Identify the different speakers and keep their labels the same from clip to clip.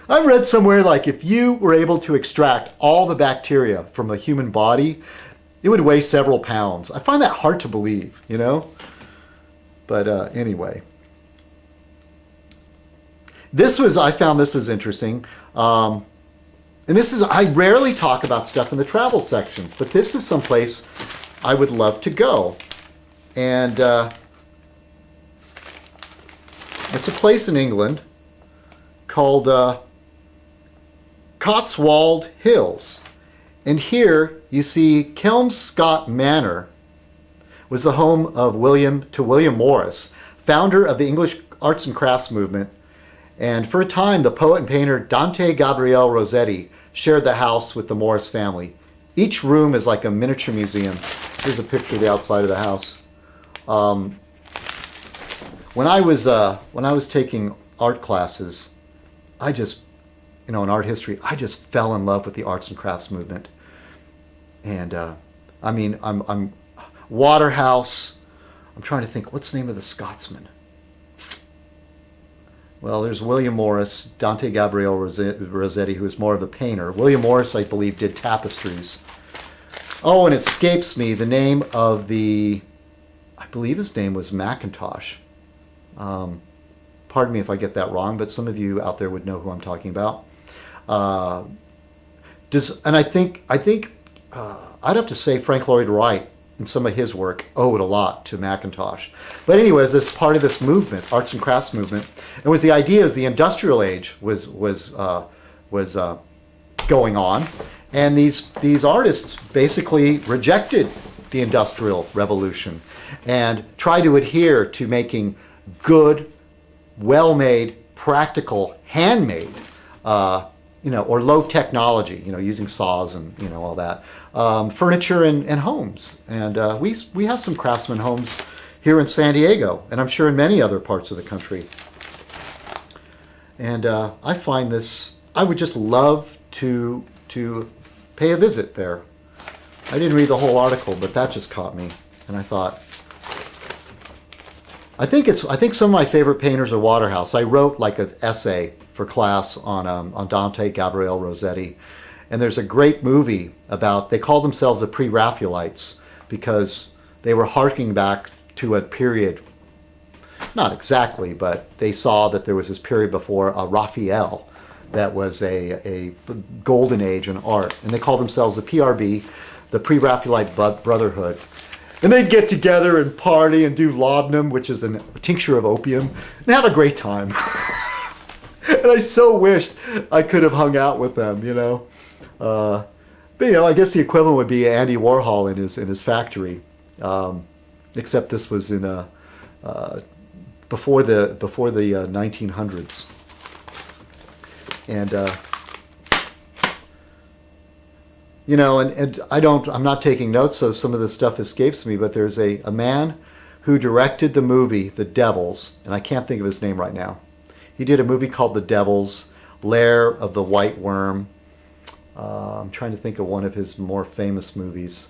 Speaker 1: I read somewhere like if you were able to extract all the bacteria from a human body, it would weigh several pounds. I find that hard to believe, you know? But anyway. I found this was interesting. And I rarely talk about stuff in the travel section, but this is someplace I would love to go. And it's a place in England called Cotswold Hills. And here you see Kelmscott Manor was the home of William Morris, founder of the English arts and crafts movement. And for a time, the poet and painter Dante Gabriel Rossetti shared the house with the Morris family. Each room is like a miniature museum. Here's a picture of the outside of the house. When I was taking art classes, I just, in art history, I just fell in love with the arts and crafts movement. And I'm Waterhouse. I'm trying to think, what's the name of the Scotsman? Well, there's William Morris, Dante Gabriel Rossetti, who is more of a painter. William Morris, I believe, did tapestries. Oh, and it escapes me the name of I believe his name was Mackintosh. Pardon me if I get that wrong, but some of you out there would know who I'm talking about. I think I'd have to say Frank Lloyd Wright and some of his work owe it a lot to Mackintosh. But anyways, this part of this movement, arts and crafts movement, and was the idea as the industrial age was going on, and these artists basically rejected the industrial revolution and tried to adhere to making good, well-made, practical, handmade, or low technology, using saws and all that. Furniture and homes. And we have some craftsman homes here in San Diego, and I'm sure in many other parts of the country. And I find this, I would just love to pay a visit there. I didn't read the whole article, but that just caught me. And I thought, I think some of my favorite painters are Waterhouse. I wrote like an essay for class on Dante Gabriel Rossetti. And there's a great movie about, they call themselves the Pre-Raphaelites because they were harking back to a period, not exactly, but they saw that there was this period before Raphael that was a golden age in art. And they call themselves the PRB, the Pre-Raphaelite Brotherhood. And they'd get together and party and do laudanum, which is a tincture of opium, and have a great time. And I so wished I could have hung out with them, But I guess the equivalent would be Andy Warhol in his factory, except this was in before the 1900s, and I'm not taking notes, so some of this stuff escapes me. But there's a man who directed the movie The Devils, and I can't think of his name right now. He did a movie called The Devils, Lair of the White Worm. I'm trying to think of one of his more famous movies.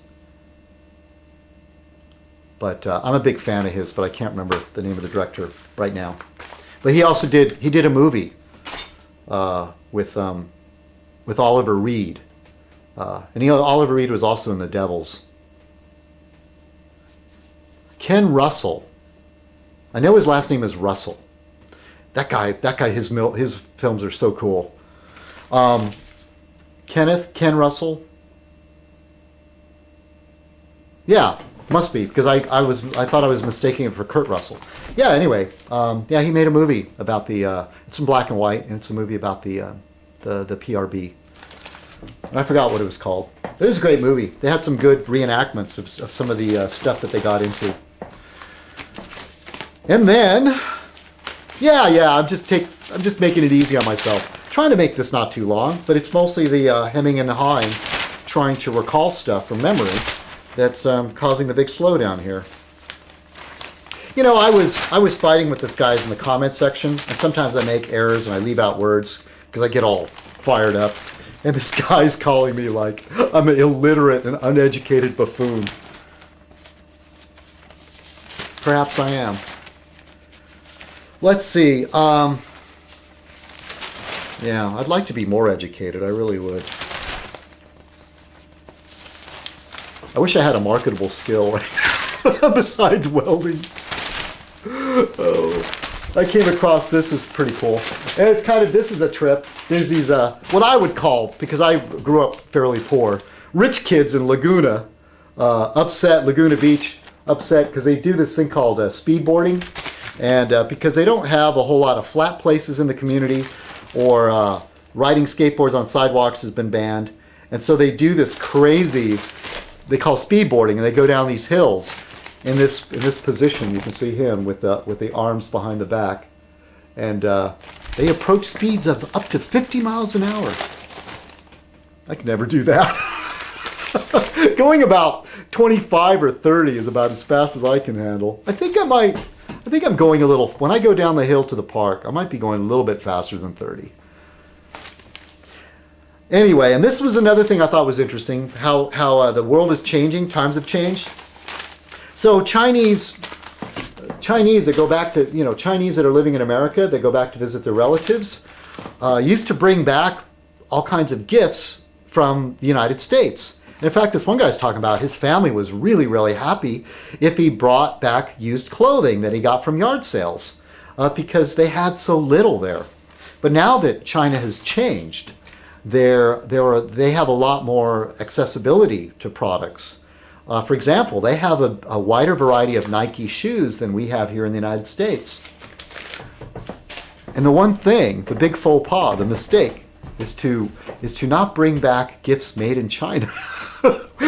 Speaker 1: But I'm a big fan of his, but I can't remember the name of the director right now. But he also did a movie with Oliver Reed. And Oliver Reed was also in The Devils. Ken Russell. I know his last name is Russell. That guy, his films are so cool. Ken Russell? Yeah, must be, because I thought I was mistaking it for Kurt Russell. Yeah, anyway, he made a movie about it's in black and white, and it's a movie about the PRB. I forgot what it was called. It was a great movie. They had some good reenactments of some of the stuff that they got into. And then, I'm just making it easy on myself. Trying to make this not too long, but it's mostly the hemming and hawing, trying to recall stuff from memory that's causing the big slowdown here. I was fighting with this guys in the comment section, and sometimes I make errors and I leave out words because I get all fired up. And this guy's calling me like I'm an illiterate and uneducated buffoon. Perhaps I am. Let's see. Yeah, I'd like to be more educated. I really would. I wish I had a marketable skill besides welding. Oh, I came across this. Is pretty cool. And it's kind of, this is a trip. There's these, what I would call, because I grew up fairly poor, rich kids in Laguna, Laguna Beach, upset because they do this thing called speedboarding. And because they don't have a whole lot of flat places in the community, or riding skateboards on sidewalks has been banned. And so they do this crazy, they call speedboarding, and they go down these hills in this position. You can see him with the arms behind the back, and they approach speeds of up to 50 miles an hour. I could never do that. Going about 25 or 30 is about as fast as I can handle. I think I'm going a little, when I go down the hill to the park, I might be going a little bit faster than 30. Anyway, and this was another thing I thought was interesting, how the world is changing, times have changed. So Chinese that go back to, Chinese that are living in America, that go back to visit their relatives, used to bring back all kinds of gifts from the United States. And in fact, this one guy's talking about his family was really, really happy if he brought back used clothing that he got from yard sales, because they had so little there. But now that China has changed, they have a lot more accessibility to products. For example, they have a wider variety of Nike shoes than we have here in the United States. And the one thing, the big faux pas, the mistake, is to not bring back gifts made in China,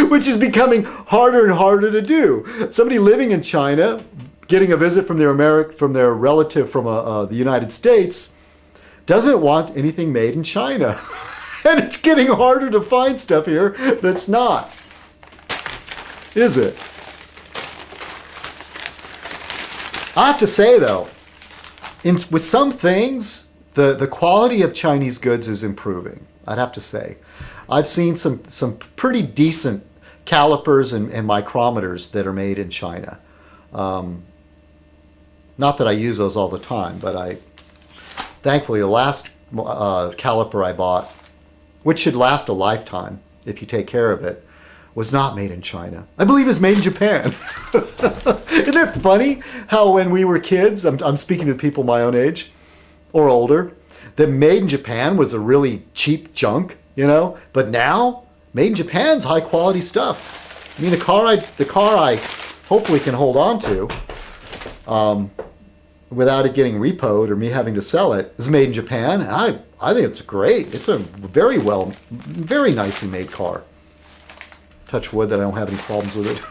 Speaker 1: which is becoming harder and harder to do. Somebody living in China, getting a visit from their relative from the United States, doesn't want anything made in China. And it's getting harder to find stuff here that's not. Is it? I have to say though, with some things, the quality of Chinese goods is improving. I'd have to say. I've seen some pretty decent calipers and micrometers that are made in China. Not that I use those all the time, but thankfully the last caliper I bought, which should last a lifetime if you take care of it, was not made in China. I believe it's made in Japan. Isn't it funny how when we were kids, I'm speaking to people my own age or older, that made in Japan was a really cheap junk, but now made in Japan's high quality stuff. I mean, the car I hopefully can hold on to, without it getting repoed or me having to sell it, is made in Japan. And I think it's great. It's a very nicely made car. Touch wood that I don't have any problems with it.